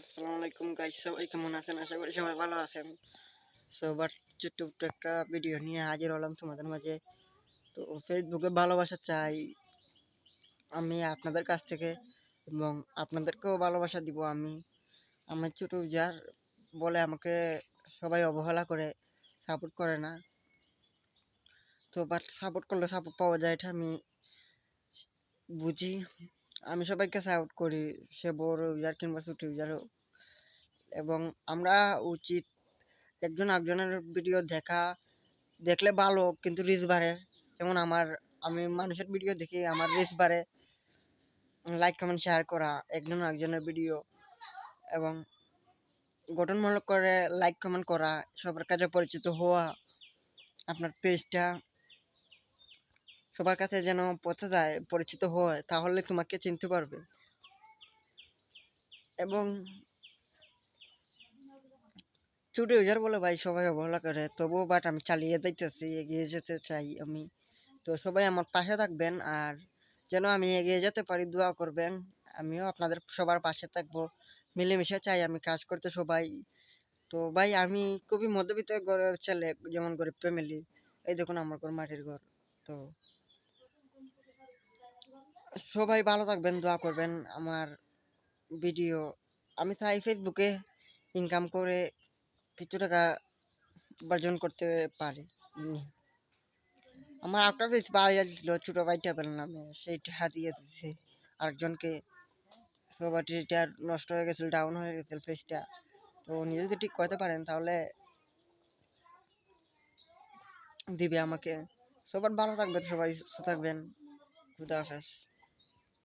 আসসালামু আলাইকুম গাইস, সবাই কেমন আছেন? আশা করি সবাই ভালো আছেন। বাট ছোট্ট একটা ভিডিও নিয়ে হাজির হলাম তোমাদের মাঝে। তো ফেসবুকে ভালোবাসা চাই আমি আপনাদের কাছ থেকে, এবং আপনাদেরকেও ভালোবাসা দিব আমি। আমার ছোট যার বলে আমাকে সবাই অবহেলা করে, সাপোর্ট করে না। তো বাট সাপোর্ট করলে সাপোর্ট পাওয়া যায়, এটা আমি বুঝি। আমি সবাইকে সাপোর্ট করি, সে বড় ইউজার কিংবা ছোট ইউজার হোক। এবং আমরা উচিত একজন একজনের ভিডিও দেখলে ভালো, কিন্তু রিচ বাড়ে। যেমন আমি মানুষের ভিডিও দেখি, আমার রিচ বাড়ে। লাইক কমেন্ট শেয়ার করা একজন একজনের ভিডিও, এবং গঠনমূলক করে লাইক কমেন্ট করা, সবার কাছে পরিচিত হওয়া, আপনার পেজটা সবার কাছে যেন পৌঁছে যায়, পরিচিত হয়, তাহলে তোমাকে চিনতে পারবে। এবং ছোট ইউজার বলে ভাই সবাই অবহেলা করে, তবুও বাট আমি চালিয়ে যাইতেছি, এগিয়ে যেতে চাই আমি। তো সবাই আমার পাশে থাকবেন, আর যেন আমি এগিয়ে যেতে পারি দোয়া করবেন। আমিও আপনাদের সবার পাশে থাকবো, মিলেমিশে চাই আমি কাজ করতে সবাই। তো ভাই আমি খুবই মধ্যবিত্ত ঘরের ছেলে, যেমন গরিব ফ্যামিলি। এই দেখুন আমার ঘর মাটির ঘর। তো সবাই ভালো থাকবেন, দোয়া করবেন। আমার ভিডিও আমি চাই ফেসবুকে ইনকাম করে কিছু টাকা উপার্জন করতে পারি। আমার একটা পেজ পাওয়া যাচ্ছিল ছোট ভাই টেবিল নামে, সেইটা হাতিয়ে দিচ্ছে আরেকজনকে। সবার এটা নষ্ট হয়ে গেছিল, ডাউন হয়ে গেছিল পেজটা। তো উনি যদি ঠিক করতে পারেন তাহলে দিবে আমাকে। সবার ভালো থাকবেন, সবাই সুস্থ থাকবেন। খুদা হাফেজ।